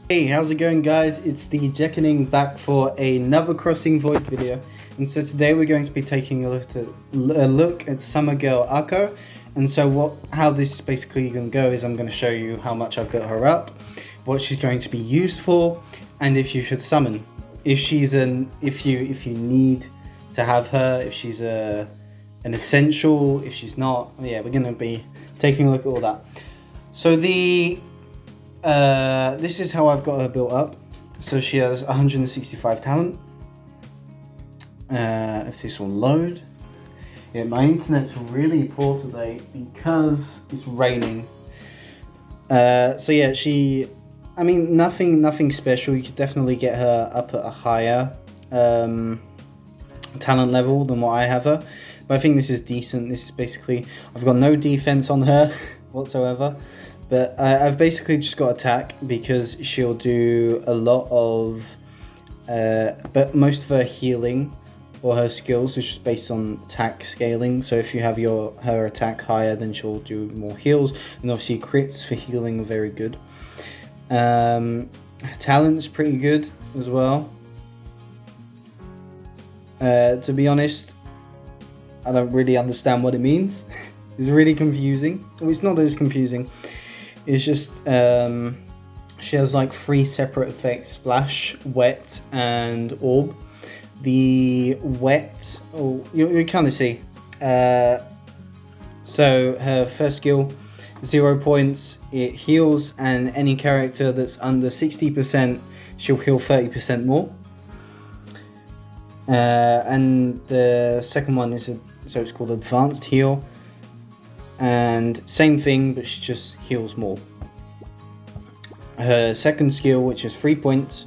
Hey, how's it going guys? It's the Jeckening back for another Crossing Void video. And so today we're going to be taking a look at Summer Girl Akko. And so how this is basically going to go is I'm going to show you how much I've got her up, what she's going to be used for, and if you should summon. If you need to have her, if she's an essential, if she's not. Yeah, we're going to be taking a look at all that. So this is how I've got her built up. So she has 165 talent. If this will load. Yeah, my internet's really poor today because it's raining. So yeah, I mean, nothing special. You could definitely get her up at a higher talent level than what I have her. But I think this is decent. This is basically, I've got no defense on her whatsoever. But I've basically just got attack because she'll do a lot of, but most of her healing or her skills is just based on attack scaling. So if you have her attack higher, then she'll do more heals. And obviously crits for healing are very good. Talent's pretty good as well. To be honest, I don't really understand what it means. It's really confusing. Well, it's not that it's confusing. It's just she has like 3 separate effects: splash, wet, and orb. The wet, you kind of see. So her first skill, 0 points. It heals, and any character that's under 60%, she'll heal 30% more. And the second one is so it's called advanced heal. And same thing, but she just heals more. Her second skill, which is 3 points,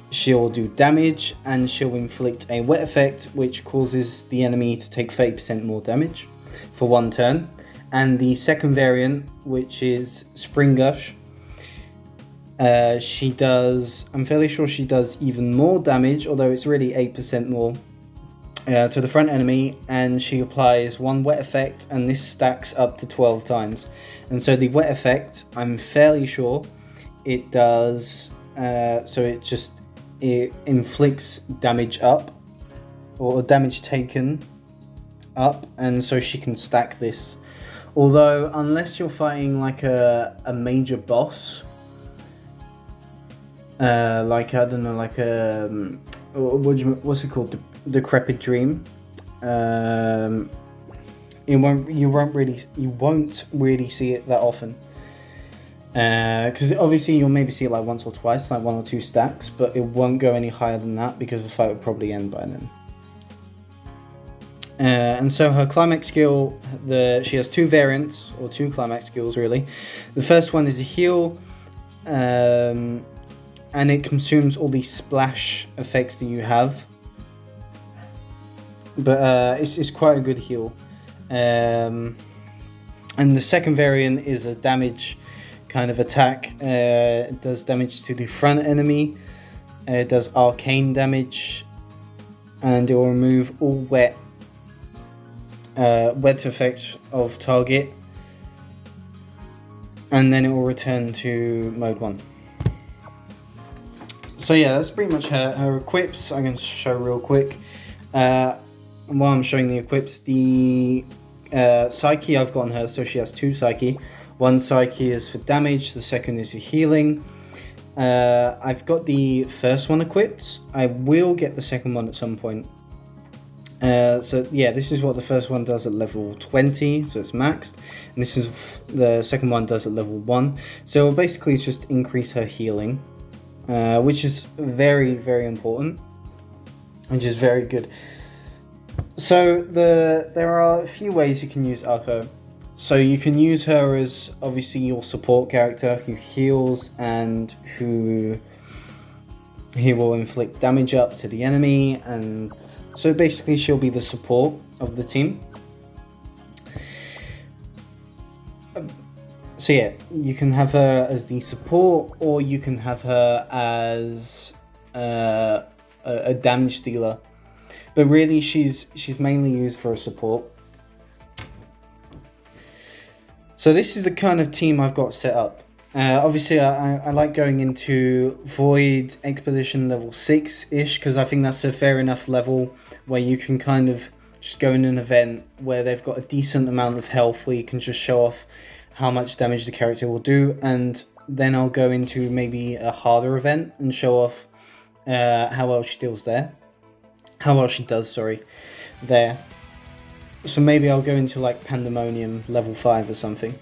she'll do damage and she'll inflict a wet effect, which causes the enemy to take 30% more damage for 1 turn. And the second variant, which is Spring Gush, she does, I'm fairly sure she does even more damage, although it's really 8% more. To the front enemy, and she applies 1 wet effect, and this stacks up to 12 times. And so the wet effect, I'm fairly sure it does, so it inflicts damage up, or damage taken up, and so she can stack this. Although unless you're fighting like a major boss, like I don't know, like what's it called, Decrepit Dream, you won't really see it that often, because obviously you'll maybe see it like once or twice, like 1 or 2 stacks, but it won't go any higher than that because the fight would probably end by then. And so her climax skill, she has 2 variants, or 2 climax skills really. The first one is a heal, and it consumes all these splash effects that you have. But it's quite a good heal. And the second variant is a damage kind of attack. It does damage to the front enemy. It does arcane damage, and it will remove all wet effects of target. And then it will return to mode 1. So yeah, that's pretty much her equips. I'm going to show real quick. While I'm showing the equips, the Psyche I've got on her, so she has 2 Psyche. 1 Psyche is for damage, the second is for healing. I've got the first one equipped. I will get the second one at some point. So yeah, this is what the first one does at level 20, so it's maxed. And this is the second one does at level 1. So basically it's just increase her healing, which is very, very important, which is very good. So there are a few ways you can use Akko. So you can use her as obviously your support character who heals and who will inflict damage up to the enemy, and so basically she'll be the support of the team. So yeah, you can have her as the support, or you can have her as a damage dealer. But really, she's mainly used for a support. So this is the kind of team I've got set up. Obviously, I like going into Void Expedition level 6-ish, because I think that's a fair enough level where you can kind of just go in an event where they've got a decent amount of health, where you can just show off how much damage the character will do, and then I'll go into maybe a harder event and show off how well she deals there. How well she does, sorry, there. So maybe I'll go into like Pandemonium level 5 or something.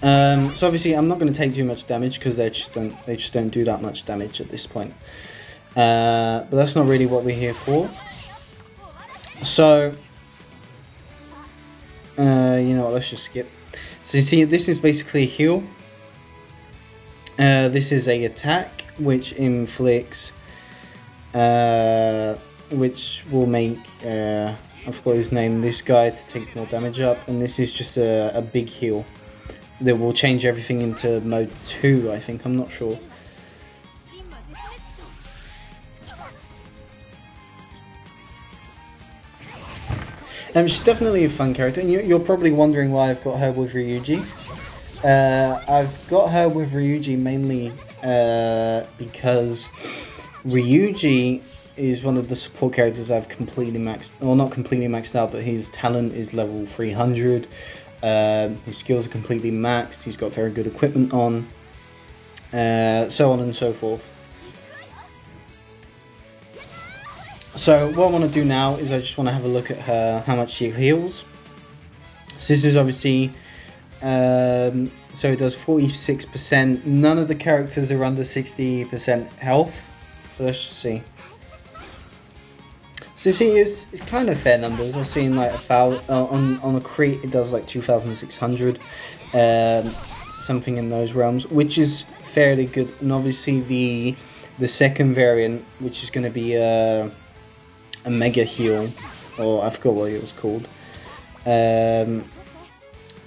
So obviously I'm not going to take too much damage because they just don't do that much damage at this point. But that's not really what we're here for. So you know what? Let's just skip. So you see, this is basically a heal. This is a attack which inflicts, which will make I forgot his name. This guy to take more damage up, and this is just a big heal that will change everything into mode 2, I think, I'm not sure. She's definitely a fun character, and you're probably wondering why I've got her with Ryuji. I've got her with Ryuji mainly because Ryuji is one of the support characters I've completely maxed, or not completely maxed out, but his talent is level 300. His skills are completely maxed, he's got very good equipment on, so on and so forth. So what I want to do now is I just want to have a look at her, how much she heals. So this is obviously, so it does 46%, none of the characters are under 60% health, so let's just see. So you see, it's kind of fair numbers. I've seen like on a crit it does like 2,600, something in those realms, which is fairly good. And obviously the second variant, which is going to be a mega heal, or I forgot what it was called. But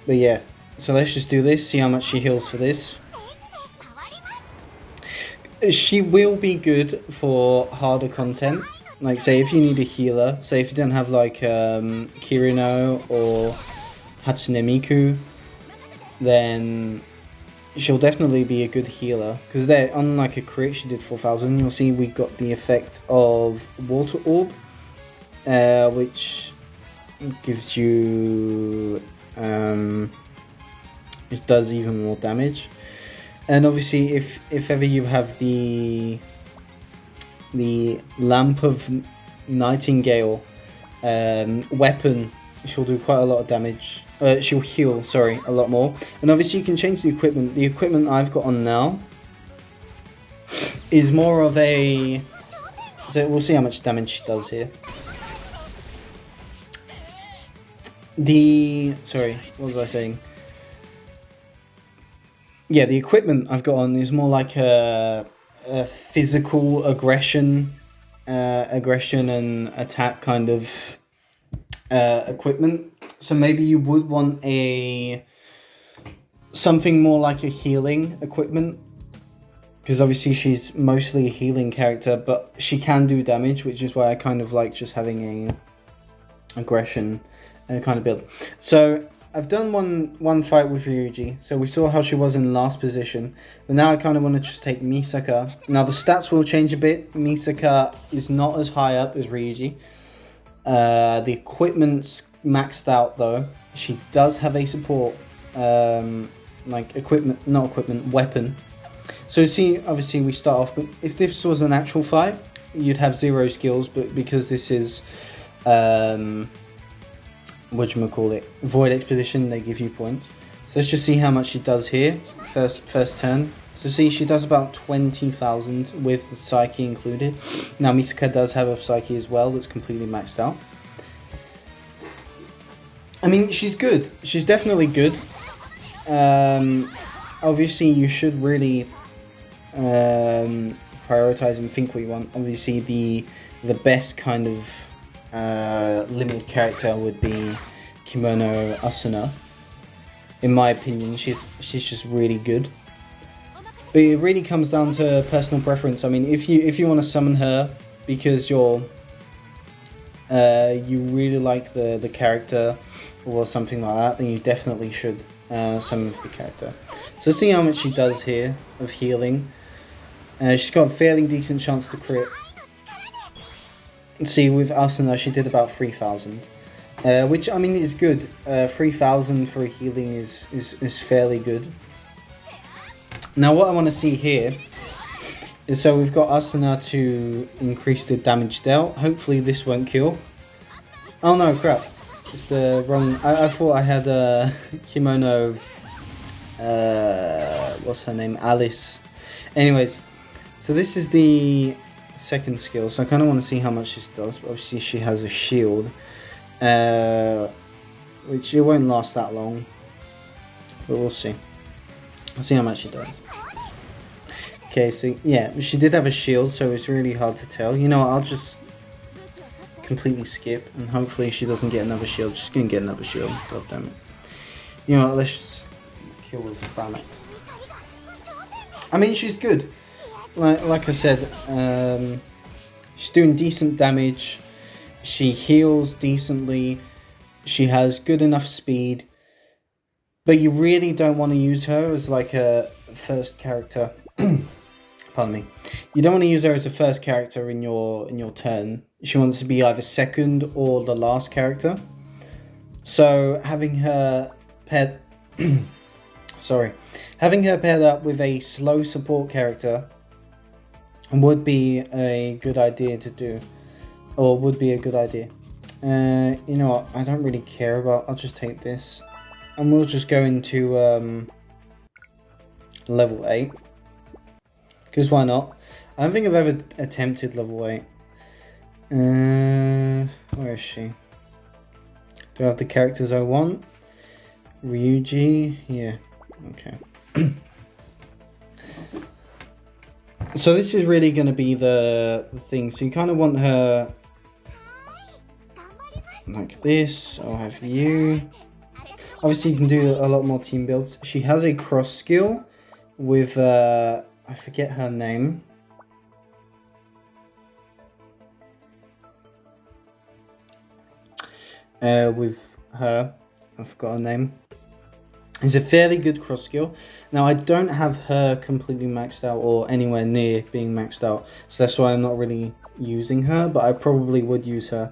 yeah, so let's just do this. See how much she heals for this. She will be good for harder content. Like, say, if you need a healer, say if you don't have, like, Kirino or Hatsune Miku, then she'll definitely be a good healer. Because on, like, a crit, she did 4,000. You'll see we got the effect of Water Orb, which gives you... it does even more damage. And obviously, if ever you have the Lamp of Nightingale weapon, she'll do quite a lot of damage. She'll heal, sorry, a lot more. And obviously you can change the equipment. The equipment I've got on now is more of a... So we'll see how much damage she does here. Sorry, what was I saying? Yeah, the equipment I've got on is more like a physical aggression and attack kind of equipment. So maybe you would want something more like a healing equipment, because obviously she's mostly a healing character, but she can do damage, which is why I kind of like just having a aggression kind of build. So I've done one fight with Ryuji, so we saw how she was in last position, but now I kind of want to just take Misaka. Now the stats will change a bit. Misaka is not as high up as Ryuji. The equipment's maxed out though. She does have a support, like weapon. So see, obviously we start off, but if this was an actual fight, you'd have 0 skills, but because this is... Void Expedition, they give you points. So let's just see how much she does here. First turn. So see, she does about 20,000 with the Psyche included. Now Misaka does have a Psyche as well that's completely maxed out. I mean, she's good. She's definitely good. Obviously, you should really prioritize and think what you want. Obviously, the best kind of limited character would be Kimono Asuna. In my opinion, she's just really good. But it really comes down to personal preference. I mean, if you want to summon her because you really like the character or something like that, then you definitely should some of the character. So let's see how much she does here of healing. She's got a fairly decent chance to crit. See, with Asuna, she did about 3,000. Which, I mean, is good. 3,000 for a healing is fairly good. Now, what I want to see here is, so we've got Asuna to increase the damage dealt. Hopefully this won't kill. Oh no, crap. It's the wrong... I thought I had Kimono... what's her name? Alice. Anyways, so this is the second skill. So I kind of want to see how much this does. But obviously she has a shield. Which it won't last that long. But we'll see. We'll see how much she does. Okay, so yeah, she did have a shield, so it's really hard to tell. You know what, I'll just completely skip, and hopefully she doesn't get another shield. She's gonna get another shield, god damn it. You know what, let's just kill with the Phalanx. I mean, she's good. Like I said, she's doing decent damage. She heals decently. She has good enough speed. But you really don't want to use her as like a first character. Pardon me. You don't want to use her as a first character in your turn. She wants to be either second or the last character. So having her paired having her paired up with a slow support character would be a good idea to do. Or would be a good idea. You know what, I don't really care about, I'll just take this. And we'll just go into level 8. Because why not? I don't think I've ever attempted level 8. Where is she? Do I have the characters I want? Ryuji? Yeah, okay. So this is really going to be the thing. So you kind of want her like this. I'll have you. Obviously you can do a lot more team builds. She has a cross skill with, I forget her name. With her, I forgot her name. It's a fairly good cross skill. Now I don't have her completely maxed out or anywhere near being maxed out. So that's why I'm not really using her, but I probably would use her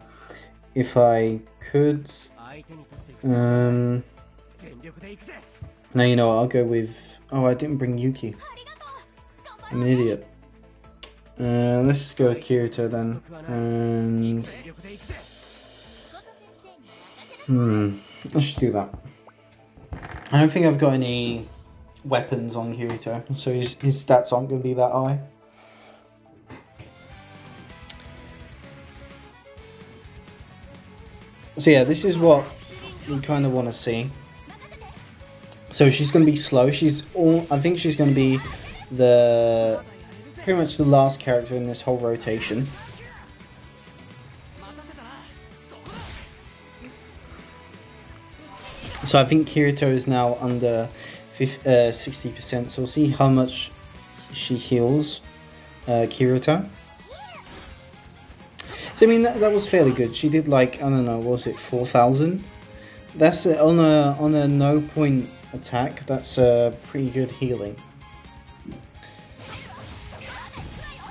if I could. Now you know what, I'll go with... Oh, I didn't bring Yuki. I'm an idiot. Let's just go with Kirito then. And... let's just do that. I don't think I've got any weapons on Kirito, so his stats aren't going to be that high. So yeah, this is what we kind of want to see. So she's going to be slow. I think she's going to be pretty much the last character in this whole rotation. So I think Kirito is now under 60%. So we'll see how much she heals Kirito. So I mean that was fairly good. She did like, I don't know, what was it, 4,000? That's on a no point attack. That's pretty good healing.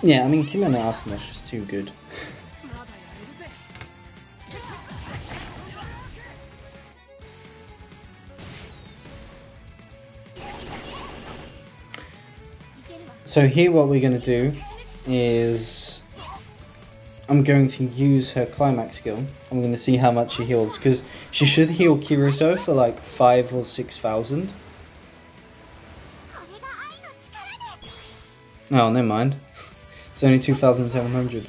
Yeah, I mean Kimono Asuna is just too good. So here what we're going to do is I'm going to use her climax skill. I'm going to see how much she heals, because she should heal Kirito for like 5,000 or 6,000. Oh, never mind. It's only 2,700.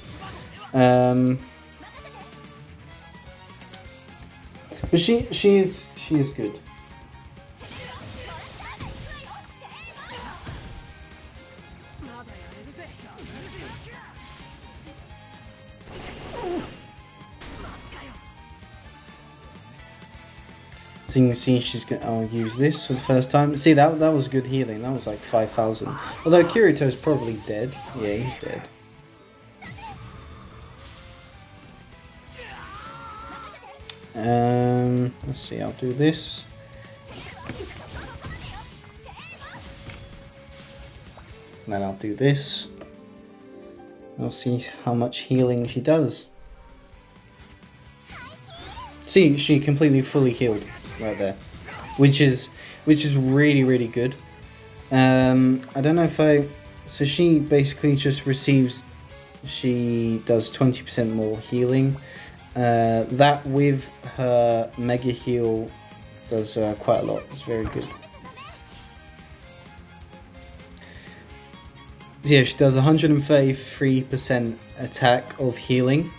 But she is good. So you can see she's going to use this for the first time. See, that was good healing. That was like 5,000. Although Kirito's probably dead. Yeah, he's dead. Let's see, I'll do this. And then I'll do this. We'll see how much healing she does. See, she completely fully healed right there, which is really good. I don't know if so she basically just receives, she does 20% more healing. That with her mega heal does quite a lot. It's very good. Yeah, she does 133% attack of healing,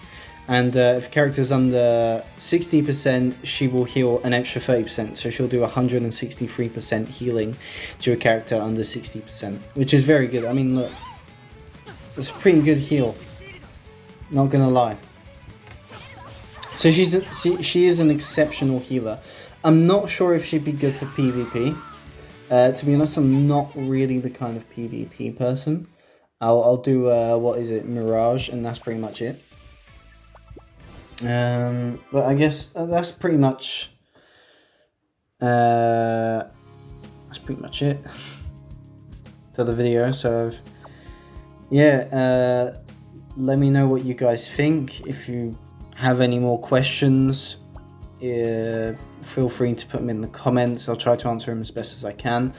and if the character's under 60%, she will heal an extra 30%, so she'll do 163% healing to a character under 60%, which is very good. I mean, look, it's a pretty good heal, not gonna lie. So she is an exceptional healer. I'm not sure if she'd be good for PvP. To be honest, I'm not really the kind of PvP person. I'll do, what is it, Mirage, and that's pretty much it. But I guess that's pretty much it for the video. So yeah, let me know what you guys think. If you have any more questions, feel free to put them in the comments. I'll try to answer them as best as I can.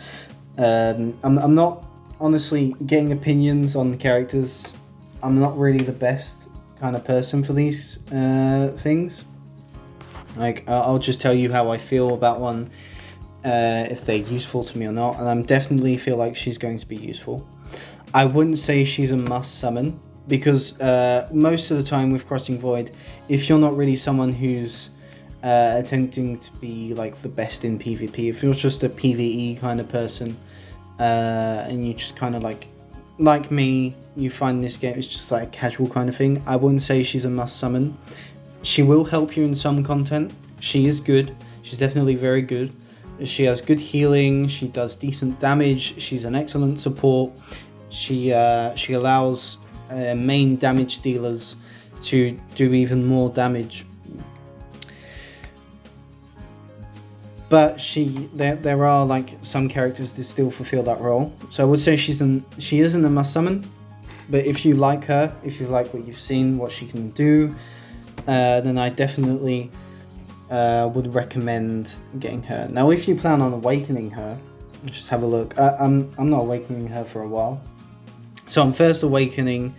I'm not honestly getting opinions on the characters. I'm not really the best kind of person for these things. Like, I'll just tell you how I feel about one, if they're useful to me or not, and I definitely feel like she's going to be useful. I wouldn't say she's a must summon, because most of the time with Crossing Void, if you're not really someone who's attempting to be like the best in PvP, if you're just a PvE kind of person, and you just kind of like me, you find this game is just like a casual kind of thing, I wouldn't say she's a must summon. She will help you in some content. She is good. She's definitely very good. She has good healing. She does decent damage. She's an excellent support. She allows main damage dealers to do even more damage. But there are like some characters that still fulfill that role. So I would say she isn't a must summon. But if you like her, if you like what you've seen, what she can do, then I definitely would recommend getting her. Now, if you plan on awakening her, just have a look. I'm not awakening her for a while. So I'm first awakening.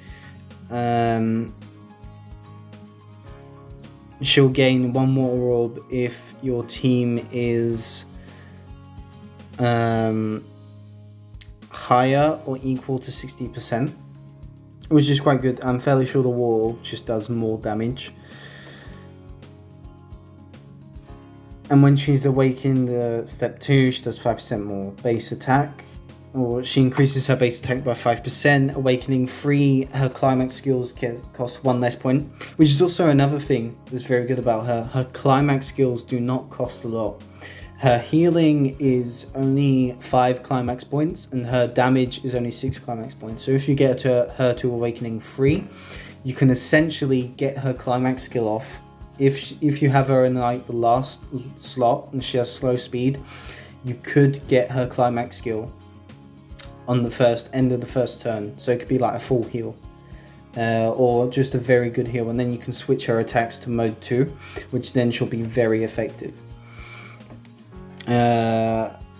She'll gain one more orb if your team is higher or equal to 60%, which is quite good. I'm fairly sure the wall just does more damage. And when she's awakened, step 2, she does 5% more base attack, or she increases her base attack by 5%. Awakening 3, her climax skills cost 1 less point, which is also another thing that's very good about her. Her climax skills do not cost a lot. Her healing is only 5 climax points, and her damage is only 6 climax points. So if you get her to Awakening 3, you can essentially get her climax skill off. If you have her in like the last slot and she has slow speed, you could get her climax skill on the end of the first turn. So it could be like a full heal, or just a very good heal, and then you can switch her attacks to mode 2, which then she'll be very effective.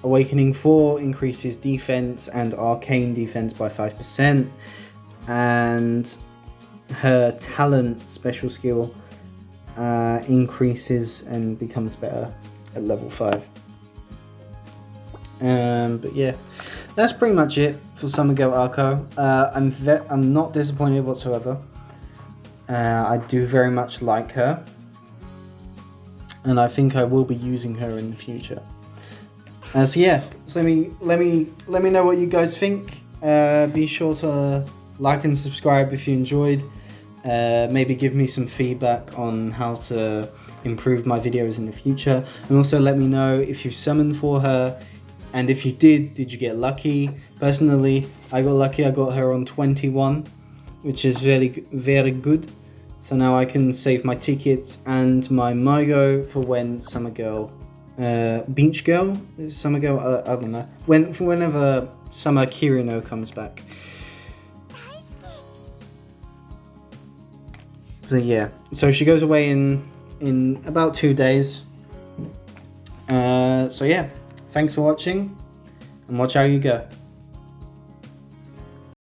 Awakening 4 increases defense and arcane defense by 5%, and her talent special skill increases and becomes better at level 5. But yeah, that's pretty much it for Summer Girl Arco. I'm not disappointed whatsoever. I do very much like her, and I think I will be using her in the future. So yeah, so let me know what you guys think. Be sure to like and subscribe if you enjoyed. Maybe give me some feedback on how to improve my videos in the future, and also let me know if you summoned for her, and if you did you get lucky? Personally, I got lucky. I got her on 21, which is very, very good. So now I can save my tickets and my maigo for when Summer Girl Beach Girl, Summer Girl. I don't know. Whenever Summer Kirino comes back. So yeah, so she goes away in about 2 days. So yeah, thanks for watching, and watch how you go.